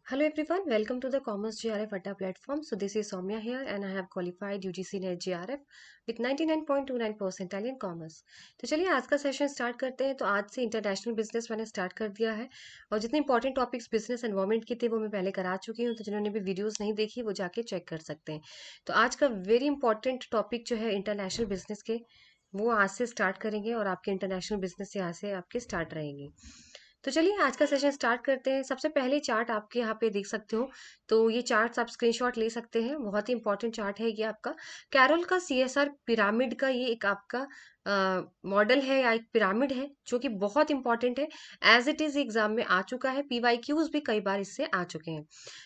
Hello everyone, welcome to the Commerce GRF Adda platform. So this is Soumya here and I have qualified UGC NET GRF with 99.29% in Commerce. तो चलिए आज का session start करते हैं। तो आज से इंटरनेशनल बिजनेस मैंने स्टार्ट कर दिया है और जितने इंपॉर्टेंट टॉपिक्स बिजनेस एनवायरनमेंट की थे वो मैं पहले करा चुकी हूँ। तो जिन्होंने भी वीडियोस नहीं देखी वो जाके चेक कर सकते हैं। तो आज का वेरी इंपॉर्टेंट टॉपिक जो है इंटरनेशनल बिजनेस के वो आज से स्टार्ट करेंगे और आपके इंटरनेशनल बिजनेस यहाँ से आपके स्टार्ट रहेंगे। तो चलिए आज का सेशन स्टार्ट करते हैं। सबसे पहले चार्ट आपके यहाँ पे देख सकते हो। तो ये चार्ट्स आप स्क्रीनशॉट ले सकते हैं। बहुत ही इंपॉर्टेंट चार्ट है ये आपका। कैरोल का सीएसआर पिरामिड का ये एक आपका मॉडल है या एक पिरामिड है जो कि बहुत इंपॉर्टेंट है। एज इट इज एग्जाम में आ चुका है, पीवाईक्यूज भी कई बार इससे आ चुके हैं।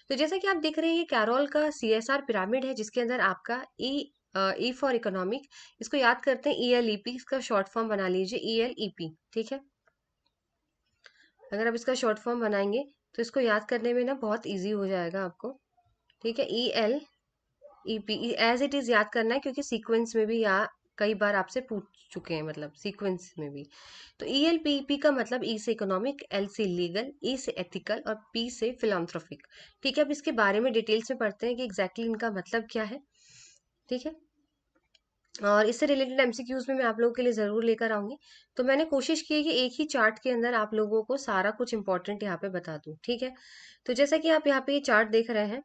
तो जैसा कि आप देख रहे हैं ये कैरोल का सीएसआर पिरामिड है जिसके अंदर आपका ई फॉर इकोनॉमिक, इसको याद करते हैं ईएलईपी, इसका शॉर्ट फॉर्म बना लीजिए ईएलईपी। ठीक है, अगर आप इसका शॉर्ट फॉर्म बनाएंगे तो इसको याद करने में ना बहुत इजी हो जाएगा आपको। ठीक है, ELEP एज इट इज याद करना है क्योंकि सीक्वेंस में भी या कई बार आपसे पूछ चुके हैं, मतलब सीक्वेंस में भी। तो ELPEP का मतलब ई से इकोनॉमिक, एल से लीगल, ई से एथिकल और पी से फिलांथ्रोपिक। ठीक है, अब इसके बारे में डिटेल्स में पढ़ते हैं कि एग्जैक्टली इनका मतलब क्या है। ठीक है, और इससे रिलेटेड एमसीक्यूज में मैं आप लोगों के लिए जरूर लेकर आऊंगी। तो मैंने कोशिश की है कि एक ही चार्ट के अंदर आप लोगों को सारा कुछ इंपॉर्टेंट यहाँ पे बता दूं। ठीक है, तो जैसा कि आप यहाँ पे ये चार्ट देख रहे हैं,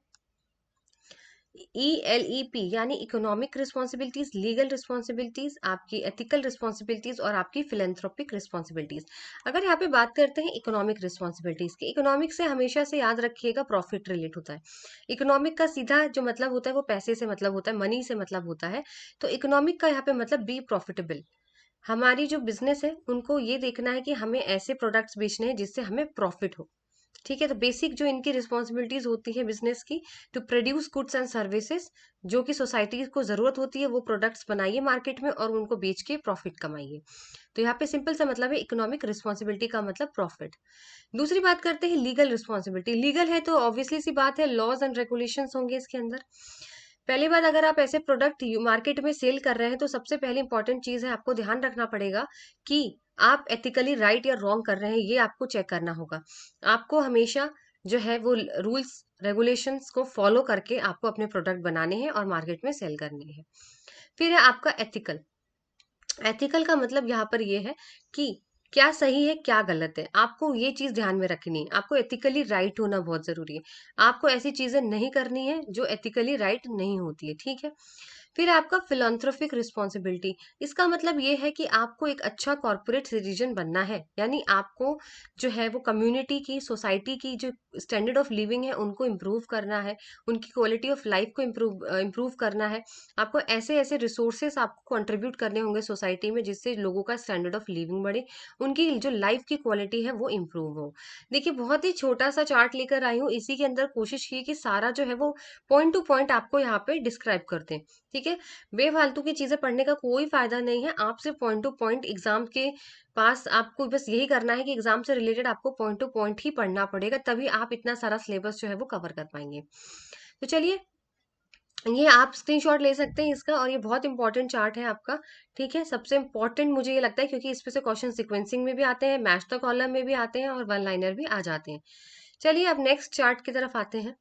ELEP यानी इकोनॉमिक रिस्पॉन्सिबिलिटीज, लीगल रिस्पॉन्सिबिलिटीज, आपकी एथिकल रिस्पॉन्सिबिलिटीज और आपकी फिलेंथ्रोपिक रिस्पॉन्सिबिलिटीज। अगर यहाँ पे बात करते हैं इकोनॉमिक रिस्पॉन्सिबिलिटीज की, इकोनॉमिक से हमेशा से याद रखिएगा प्रॉफिट रिलेट होता है। इकोनॉमिक का सीधा जो मतलब होता है वो पैसे से मतलब होता है, मनी से मतलब होता है। तो इकोनॉमिक का यहाँ पे मतलब बी प्रॉफिटेबल। हमारी जो बिजनेस है उनको ये देखना है कि हमें ऐसे प्रोडक्ट्स बेचने हैं जिससे हमें प्रॉफिट हो। ठीक है, तो बेसिक जो इनकी रिस्पॉन्सिबिलिटीज होती है बिजनेस की, to produce goods and services, जो कि सोसाइटी को जरूरत होती है वो प्रोडक्ट्स बनाइए मार्केट में और उनको बेच के प्रॉफिट कमाइए। तो यहाँ पे सिंपल सा मतलब है इकोनॉमिक रिस्पॉन्सिबिलिटी का मतलब प्रॉफिट। दूसरी बात करते हैं लीगल रिस्पॉन्सिबिलिटी। लीगल है तो ऑब्वियसली सी बात है लॉज एंड रेगुलेशंस होंगे इसके अंदर। पहली बात, अगर आप ऐसे प्रोडक्ट मार्केट में सेल कर रहे हैं तो सबसे पहली इंपॉर्टेंट चीज है आपको ध्यान रखना पड़ेगा कि आप एथिकली राइट या रॉन्ग कर रहे हैं, ये आपको चेक करना होगा। आपको हमेशा जो है वो रूल्स रेगुलेशंस को फॉलो करके आपको अपने प्रोडक्ट बनाने हैं और मार्केट में सेल करने हैं। फिर है आपका एथिकल। एथिकल का मतलब यहाँ पर ये है कि क्या सही है क्या गलत है, आपको ये चीज ध्यान में रखनी है। आपको एथिकली राइट होना बहुत जरूरी है। आपको ऐसी चीजें नहीं करनी है जो एथिकली राइट नहीं होती है। ठीक है, फिर आपका फिलांथ्रोपिक रिस्पॉन्सिबिलिटी। इसका मतलब ये है कि आपको एक अच्छा कॉर्पोरेट सिटीजन बनना है, यानी आपको जो है वो कम्युनिटी की, सोसाइटी की जो स्टैंडर्ड ऑफ लिविंग है उनको इम्प्रूव करना है, उनकी क्वालिटी ऑफ लाइफ को इम्प्रूव करना है। आपको ऐसे ऐसे रिसोर्सेस आपको कंट्रीब्यूट करने होंगे सोसाइटी में जिससे लोगों का स्टैंडर्ड ऑफ लिविंग बढ़े, उनकी जो लाइफ की क्वालिटी है वो इम्प्रूव हो। देखिए बहुत ही छोटा सा चार्ट लेकर आई हूँ, इसी के अंदर कोशिश की कि सारा जो है वो पॉइंट टू पॉइंट आपको यहाँ पे डिस्क्राइब करते हैं। ठीक है, बेफालतू की चीजें पढ़ने का कोई फायदा नहीं है। आप सिर्फ पॉइंट टू पॉइंट एग्जाम के पास आपको बस यही करना है कि एग्जाम से रिलेटेड आपको पॉइंट टू पॉइंट ही पढ़ना पड़ेगा, तभी आप इतना सारा सिलेबस जो है वो कवर कर पाएंगे। तो चलिए, ये आप स्क्रीनशॉट ले सकते हैं इसका, और ये बहुत इंपॉर्टेंट चार्ट है आपका। ठीक है, सबसे इंपॉर्टेंट मुझे ये लगता है क्योंकि इसमें से क्वेश्चन सीक्वेंसिंग में भी आते हैं, मैच द कॉलम में भी आते हैं और वन लाइनर भी आ जाते हैं। चलिए अब नेक्स्ट चार्ट की तरफ आते हैं।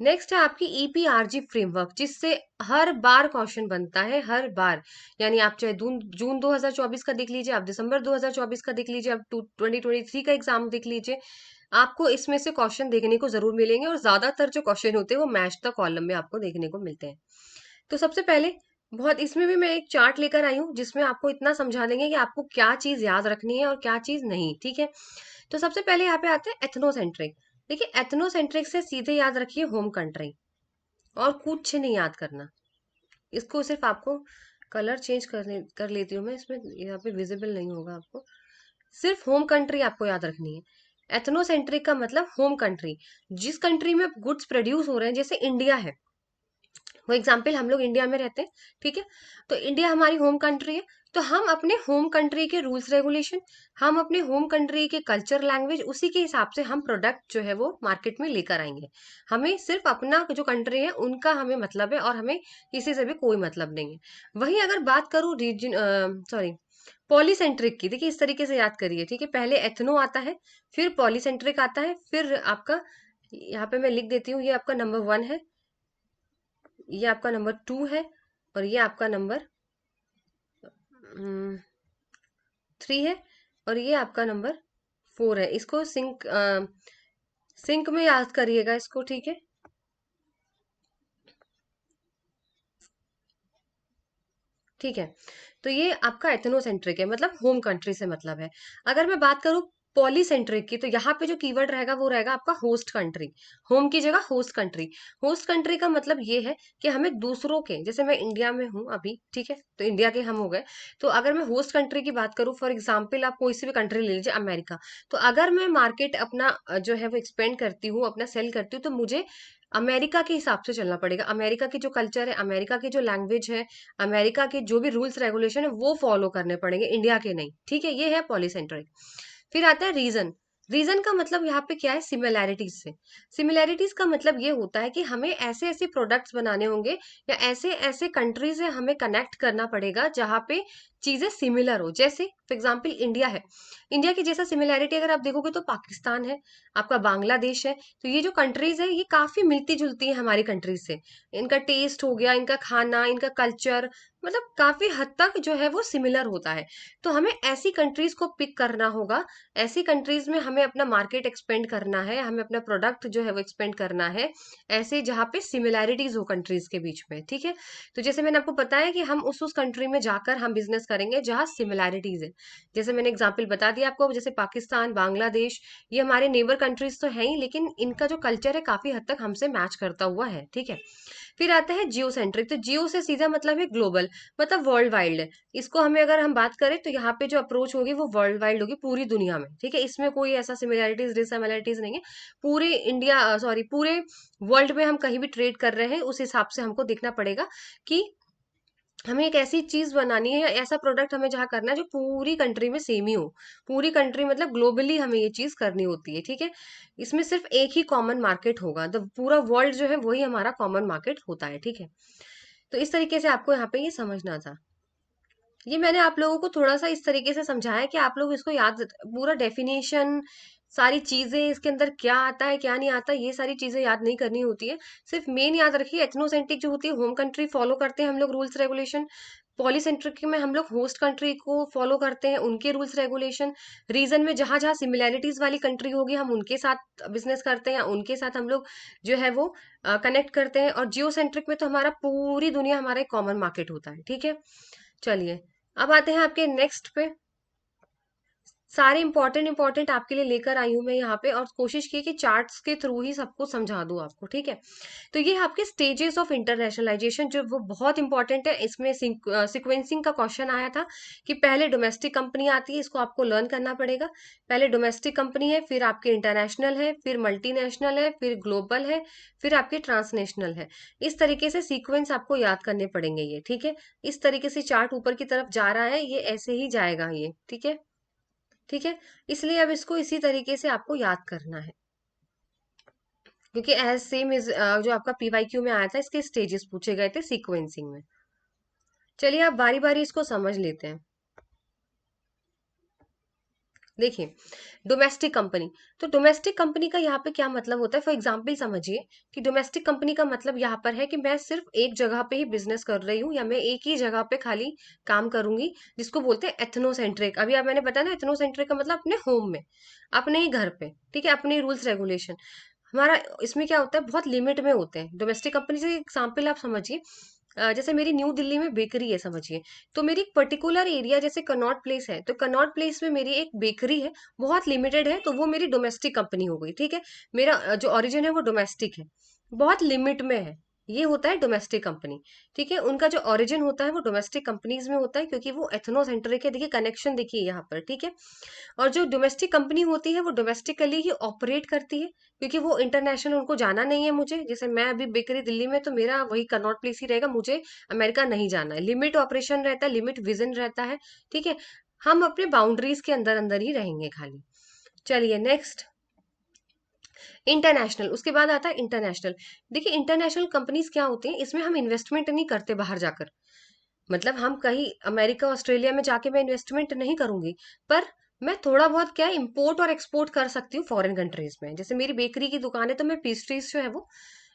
नेक्स्ट है आपकी ईपीआरजी फ्रेमवर्क, जिससे हर बार क्वेश्चन बनता है, हर बार। यानी आप चाहे जून 2024 का देख लीजिए, आप दिसंबर 2024 का देख लीजिए, आप 2023 का एग्जाम देख लीजिए, आपको इसमें से क्वेश्चन देखने को जरूर मिलेंगे और ज्यादातर जो क्वेश्चन होते हैं वो मैच द कॉलम में आपको देखने को मिलते हैं। तो सबसे पहले बहुत इसमें भी मैं एक चार्ट लेकर आई हूँ जिसमें आपको इतना समझा देंगे कि आपको क्या चीज याद रखनी है और क्या चीज नहीं। ठीक है, तो सबसे पहले यहाँ पे आते हैं एथनोसेंट्रिक। देखिए एथनोसेंट्रिक से सीधे याद रखिए होम कंट्री, और कुछ नहीं याद करना। इसको सिर्फ आपको कलर चेंज कर लेती हूँ मैं, इसमें यहाँ पे विजिबल नहीं होगा आपको। सिर्फ होम कंट्री आपको याद रखनी है। एथनोसेंट्रिक का मतलब होम कंट्री, जिस कंट्री में गुड्स प्रोड्यूस हो रहे हैं। जैसे इंडिया है, वो एग्जाम्पल, हम लोग इंडिया में रहते हैं। ठीक है, तो इंडिया हमारी होम कंट्री है। तो हम अपने होम कंट्री के रूल्स रेगुलेशन, हम अपने होम कंट्री के कल्चर लैंग्वेज, उसी के हिसाब से हम प्रोडक्ट जो है वो मार्केट में लेकर आएंगे। हमें सिर्फ अपना जो कंट्री है उनका हमें मतलब है और हमें किसी से भी कोई मतलब नहीं है। वहीं अगर बात करूं रीजन, सॉरी, पॉलीसेंट्रिक की देखिए इस तरीके से याद करिए, ठीक है, पहले एथनो आता है, फिर पॉलीसेंट्रिक आता है, फिर आपका, यहाँ पे मैं लिख देती हूँ, ये आपका नंबर 1 है, ये आपका नंबर 2 है, और ये आपका नंबर 3 है, और ये आपका नंबर 4 है। इसको सिंक में याद करिएगा इसको, ठीक है। ठीक है, तो ये आपका एथनोसेंट्रिक है, मतलब होम कंट्री से मतलब है। अगर मैं बात करूं पॉलीसेंट्रिक की, तो यहाँ पे जो कीवर्ड रहेगा वो रहेगा आपका होस्ट कंट्री। होम की जगह होस्ट कंट्री। होस्ट कंट्री का मतलब ये है कि हमें दूसरों के, जैसे मैं इंडिया में हूँ अभी, ठीक है, तो इंडिया के हम हो गए। तो अगर मैं होस्ट कंट्री की बात करूँ, फॉर एग्जाम्पल आप कोई सी भी कंट्री ले लीजिए, अमेरिका। तो अगर मैं मार्केट अपना जो है वो एक्सपेंड करती हूँ, अपना सेल करती हूँ, तो मुझे अमेरिका के हिसाब से चलना पड़ेगा। अमेरिका की जो कल्चर है, अमेरिका की जो लैंग्वेज है, अमेरिका के जो भी रूल्स रेगुलेशन है वो फॉलो करने पड़ेंगे, इंडिया के नहीं, ठीक है। ये है पॉलीसेंट्रिक। फिर आता है रीजन। रीजन का मतलब यहाँ पे क्या है, सिमिलैरिटीज से। सिमिलैरिटीज का मतलब ये होता है कि हमें ऐसे ऐसे प्रोडक्ट्स बनाने होंगे, या ऐसे ऐसे कंट्री से हमें कनेक्ट करना पड़ेगा जहाँ पे चीजें सिमिलर हो। जैसे फॉर एग्जाम्पल इंडिया है, इंडिया की जैसा सिमिलैरिटी अगर आप देखोगे तो पाकिस्तान है, आपका बांग्लादेश है। तो ये जो कंट्रीज है ये काफी मिलती जुलती है हमारी कंट्रीज से। इनका टेस्ट हो गया, इनका खाना, इनका कल्चर, मतलब काफी हद तक जो है वो सिमिलर होता है। तो हमें ऐसी कंट्रीज को पिक करना होगा, ऐसी कंट्रीज में हमें अपना मार्केट एक्सपेंड करना है, हमें अपना प्रोडक्ट जो है वो एक्सपेंड करना है, ऐसे जहाँ पे सिमिलैरिटीज हो कंट्रीज के बीच में, ठीक है। तो जैसे मैंने आपको बताया कि हम उस कंट्री में जाकर हम बिजनेस करेंगे जहाँ सिमिलैरिटीज है। जैसे मैंने एग्जाम्पल बता दिया आपको, जैसे पाकिस्तान, बांग्लादेश, ये हमारे नेबर कंट्रीज तो है ही, लेकिन इनका जो कल्चर है काफी हद तक हमसे मैच करता हुआ है, ठीक है। फिर आता है जियो सेंट्रिक। तो जियो से सीधा मतलब है ग्लोबल, मतलब वर्ल्ड वाइड है। इसको हमें अगर हम बात करें तो यहाँ पे जो अप्रोच होगी वो वर्ल्ड वाइड होगी, पूरी दुनिया में, ठीक है। इसमें कोई ऐसा सिमिलैरिटीज डिसमिलैरिटीज नहीं है। पूरे इंडिया, सॉरी, पूरे वर्ल्ड में हम कहीं भी ट्रेड कर रहे हैं, उस हिसाब से हमको देखना पड़ेगा कि हमें एक ऐसी चीज बनानी है, या ऐसा प्रोडक्ट हमें जहाँ करना है जो पूरी कंट्री में सेम ही हो। पूरी कंट्री मतलब ग्लोबली हमें ये चीज करनी होती है, ठीक है। इसमें सिर्फ एक ही कॉमन मार्केट होगा, द पूरा वर्ल्ड जो है वही हमारा कॉमन मार्केट होता है, ठीक है। तो इस तरीके से आपको यहाँ पे ये समझना था। ये मैंने आप लोगों को थोड़ा सा इस तरीके से समझाया कि आप लोग इसको याद, पूरा डेफिनेशन, सारी चीजें इसके अंदर क्या आता है क्या नहीं आता, ये सारी चीजें याद नहीं करनी होती है। सिर्फ मेन याद रखिए, एथनोसेंट्रिक जो होती है होम कंट्री फॉलो करते हैं हम लोग रूल्स रेगुलेशन। पॉलीसेंट्रिक में हम लोग होस्ट कंट्री को फॉलो करते हैं, उनके रूल्स रेगुलेशन। रीजन में जहां जहां सिमिलैरिटीज वाली कंट्री होगी हम उनके साथ बिजनेस करते हैं, उनके साथ हम लोग जो है वो कनेक्ट करते हैं। और जियो सेंट्रिक में तो हमारा पूरी दुनिया हमारा एक कॉमन मार्केट होता है, ठीक है। चलिए, अब आते हैं आपके नेक्स्ट पे। सारे इंपॉर्टेंट इंपॉर्टेंट आपके लिए लेकर आई हूं मैं यहाँ पे, और कोशिश की कि चार्ट्स के थ्रू ही सबको समझा दूं आपको, ठीक है। तो ये आपके स्टेजेस ऑफ इंटरनेशनलाइजेशन जो वो बहुत इंपॉर्टेंट है। इसमें सिक्वेंसिंग का क्वेश्चन आया था कि पहले डोमेस्टिक कंपनी आती है, इसको आपको लर्न करना पड़ेगा। पहले डोमेस्टिक कंपनी है, फिर आपके इंटरनेशनल है, फिर मल्टीनेशनल है, फिर ग्लोबल है, फिर आपके ट्रांसनेशनल है। इस तरीके से सीक्वेंस आपको याद करने पड़ेंगे ये, ठीक है। इस तरीके से चार्ट ऊपर की तरफ जा रहा है, ये ऐसे ही जाएगा ये, ठीक है। ठीक है, इसलिए अब इसको इसी तरीके से आपको याद करना है, क्योंकि एज सेम इज जो आपका पीवाईक्यू में आया था, इसके स्टेजेस पूछे गए थे सीक्वेंसिंग में। चलिए आप बारी बारी इसको समझ लेते हैं। देखिए, डोमेस्टिक कंपनी। तो डोमेस्टिक कंपनी का यहाँ पे क्या मतलब होता है, फॉर एग्जाम्पल समझिए कि डोमेस्टिक कंपनी का मतलब यहाँ पर है कि मैं सिर्फ एक जगह पे ही बिजनेस कर रही हूँ, या मैं एक ही जगह पे खाली काम करूंगी, जिसको बोलते हैं एथनोसेंट्रिक। अभी आप, मैंने बताया ना, एथनोसेंट्रिक का मतलब अपने होम में, अपने ही घर पे, ठीक है, अपने रूल्स रेगुलेशन। हमारा इसमें क्या होता है, बहुत लिमिट में होते हैं। डोमेस्टिक कंपनी से एग्जाम्पल आप समझिए, जैसे मेरी न्यू दिल्ली में बेकरी है समझिए। तो मेरी एक पर्टिकुलर एरिया जैसे कनॉट प्लेस है, तो कनॉट प्लेस में मेरी एक बेकरी है, बहुत लिमिटेड है, तो वो मेरी डोमेस्टिक कंपनी हो गई, ठीक है। मेरा जो ओरिजिन है वो डोमेस्टिक है, बहुत लिमिट में है। ये होता है डोमेस्टिक कंपनी, ठीक है। उनका जो ओरिजिन होता है वो डोमेस्टिक कंपनीज में होता है, क्योंकि वो एथनोसेंट्रिक है। देखिए कनेक्शन देखिए यहाँ पर, ठीक है। और जो डोमेस्टिक कंपनी होती है वो डोमेस्टिकली ही ऑपरेट करती है, क्योंकि वो इंटरनेशनल उनको जाना नहीं है। मुझे, जैसे मैं अभी बेकरी दिल्ली में, तो मेरा वही कनॉट प्लेस ही रहेगा, मुझे अमेरिका नहीं जाना है। लिमिट ऑपरेशन रहता है, लिमिट विजन रहता है, ठीक है। हम अपने बाउंड्रीज के अंदर अंदर ही रहेंगे खाली। चलिए नेक्स्ट, इंटरनेशनल। उसके बाद आता है इंटरनेशनल। देखिए इंटरनेशनल कंपनीज क्या होती हैं, इसमें हम इन्वेस्टमेंट नहीं करते बाहर जाकर। मतलब हम कहीं अमेरिका ऑस्ट्रेलिया में जाके मैं इन्वेस्टमेंट नहीं करूंगी, पर मैं थोड़ा बहुत क्या इंपोर्ट और एक्सपोर्ट कर सकती हूँ फॉरेन कंट्रीज में। जैसे मेरी बेकरी की दुकान है तो मैं पेस्ट्रीज जो है वो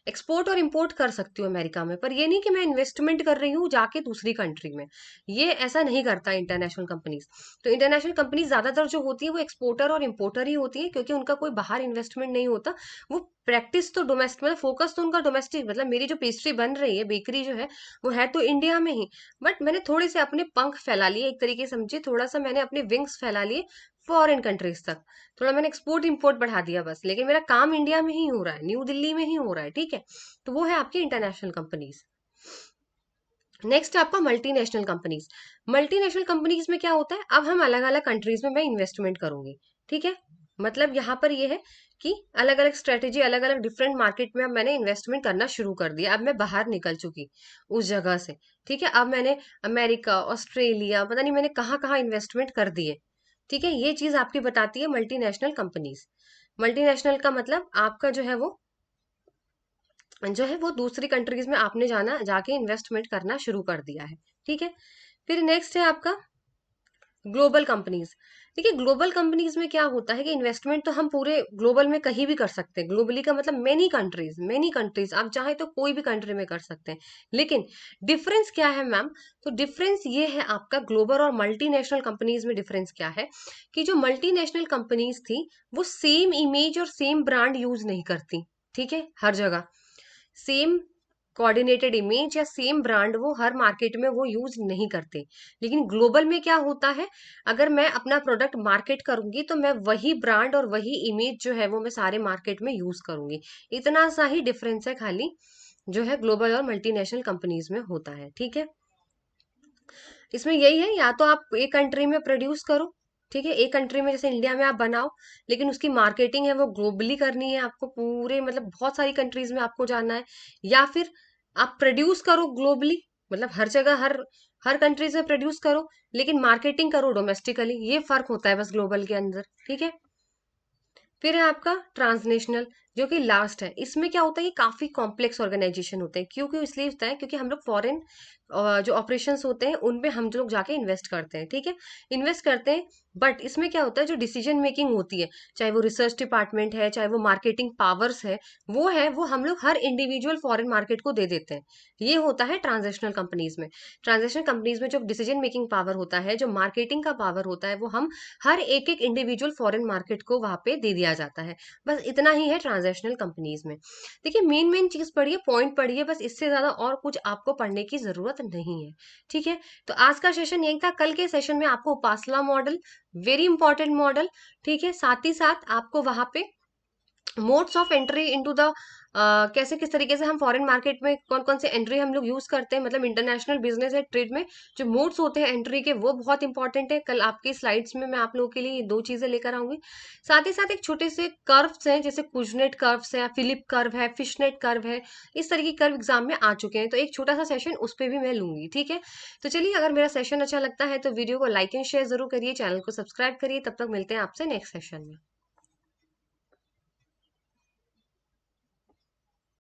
एक्सपोर्ट और इंपोर्ट कर सकती हूँ अमेरिका में, पर ये नहीं कि मैं इन्वेस्टमेंट कर रही हूँ जाके दूसरी कंट्री में। ये ऐसा नहीं करता इंटरनेशनल कंपनीज। तो इंटरनेशनल कंपनीज ज्यादातर जो होती है वो एक्सपोर्टर और इंपोर्टर ही होती है, क्योंकि उनका कोई बाहर इन्वेस्टमेंट नहीं होता। वो प्रैक्टिस तो डोमेस्टिक, मतलब फोकस तो उनका डोमेस्टिक, मतलब मेरी जो पेस्ट्री बन रही है बेकरी जो है वो है तो इंडिया में ही, बट मैंने थोड़े से अपने पंख फैला लिए, एक तरीके से समझिए, थोड़ा सा मैंने अपने विंग्स फैला लिए फॉरेन कंट्रीज तक। थोड़ा मैंने एक्सपोर्ट इंपोर्ट बढ़ा दिया बस, लेकिन मेरा काम इंडिया में ही हो रहा है, न्यू दिल्ली में ही हो रहा है, ठीक है। तो वो है आपकी इंटरनेशनल कंपनीज। नेक्स्ट है आपका मल्टीनेशनल कंपनीज। मल्टीनेशनल कंपनीज में क्या होता है, अब हम अलग अलग कंट्रीज में मैं इन्वेस्टमेंट करूंगी, ठीक है। मतलब यहाँ पर ये है कि अलग अलग स्ट्रेटेजी, अलग अलग डिफरेंट मार्केट में अब मैंने इन्वेस्टमेंट करना शुरू कर दिया। अब मैं बाहर निकल चुकी उस जगह से, ठीक है। अब मैंने अमेरिका, ऑस्ट्रेलिया, पता नहीं मैंने कहाँ कहाँ इन्वेस्टमेंट कर दिए, ठीक है। ये चीज आपकी बताती है मल्टीनेशनल कंपनीज। मल्टीनेशनल का मतलब आपका जो है वो दूसरी कंट्रीज में आपने जाना जाके इन्वेस्टमेंट करना शुरू कर दिया है, ठीक है। फिर नेक्स्ट है आपका ग्लोबल कंपनीज। देखिए ग्लोबल कंपनीज में क्या होता है कि इन्वेस्टमेंट तो हम पूरे ग्लोबल में कहीं भी कर सकते हैं। ग्लोबली का मतलब मेनी कंट्रीज, आप चाहे तो कोई भी कंट्री में कर सकते हैं। लेकिन डिफरेंस क्या है मैम, तो डिफरेंस ये है आपका ग्लोबल और मल्टीनेशनल कंपनीज में डिफरेंस क्या है, कि जो मल्टीनेशनल कंपनीज थी वो सेम इमेज और सेम ब्रांड यूज नहीं करती, ठीक है। हर जगह सेम कोऑर्डिनेटेड इमेज या सेम ब्रांड वो हर मार्केट में वो यूज नहीं करते। लेकिन ग्लोबल में क्या होता है, अगर मैं अपना प्रोडक्ट मार्केट करूंगी तो मैं वही ब्रांड और वही इमेज जो है वो मैं सारे मार्केट में यूज करूंगी। इतना सा ही डिफरेंस है खाली, जो है ग्लोबल और मल्टीनेशनल कंपनीज में होता है, ठीक है। इसमें यही है, या तो आप एक कंट्री में प्रोड्यूस करो, ठीक है, एक कंट्री में जैसे इंडिया में आप बनाओ, लेकिन उसकी मार्केटिंग है वो ग्लोबली करनी है आपको, पूरे मतलब बहुत सारी कंट्रीज में आपको जाना है। या फिर आप प्रोड्यूस करो ग्लोबली, मतलब हर जगह हर कंट्रीज में प्रोड्यूस करो, लेकिन मार्केटिंग करो डोमेस्टिकली। ये फर्क होता है बस ग्लोबल के अंदर, ठीक है। फिर है आपका ट्रांसनेशनल, जो कि लास्ट है। इसमें क्या होता है, ये काफी कॉम्प्लेक्स ऑर्गेनाइजेशन होते हैं। क्यों क्यों इसलिए होता है, क्योंकि हम लोग फॉरेन जो ऑपरेशंस होते हैं उनपे हम लोग जाके इन्वेस्ट करते हैं, ठीक है। इन्वेस्ट करते हैं, बट इसमें क्या होता है, जो डिसीजन मेकिंग होती है, चाहे वो रिसर्च डिपार्टमेंट है, चाहे वो मार्केटिंग पावर्स है वो हम लोग हर इंडिविजुअल फॉरेन मार्केट को दे देते हैं। ये होता है ट्रांजेक्शनल कंपनीज में। ट्रांजेक्शनल कंपनीज में जो डिसीजन मेकिंग पावर होता है, जो मार्केटिंग का पावर होता है, वो हम हर एक एक इंडिविजुअल फॉरेन मार्केट को वहां पे दे दिया जाता है। बस इतना ही है ट्रांजैक्शनल कंपनीज में। देखिए मेन मेन चीज पढ़िए, पॉइंट पढ़िए, बस इससे ज्यादा और कुछ आपको पढ़ने की जरूरत नहीं है, ठीक है। तो आज का सेशन यही था। कल के सेशन में आपको उपासला मॉडल, वेरी इंपॉर्टेंट मॉडल, ठीक है, साथ ही साथ आपको वहां पे modes of entry into the, कैसे किस तरीके से हम फॉरेन मार्केट में कौन कौन से एंट्री हम लोग यूज करते हैं, मतलब इंटरनेशनल बिजनेस है, ट्रेड में जो मोड्स होते हैं एंट्री के वो बहुत इंपॉर्टेंट है। कल आपकी स्लाइड्स में मैं आप लोगों के लिए ये दो चीजें लेकर आऊंगी। साथ ही साथ एक छोटे से कर्व्स हैं, जैसे कुजनेट कर्व्स है, फिलिप कर्व है, फिशनेट कर्व है, इस तरह की कर्व एग्जाम में आ चुके हैं, तो एक छोटा सा सेशन उस पर भी मैं लूंगी, ठीक है। तो चलिए, अगर मेरा सेशन अच्छा लगता है तो वीडियो को लाइक एंड शेयर जरूर करिए, चैनल को सब्सक्राइब करिए। तब तक मिलते हैं आपसे नेक्स्ट सेशन में।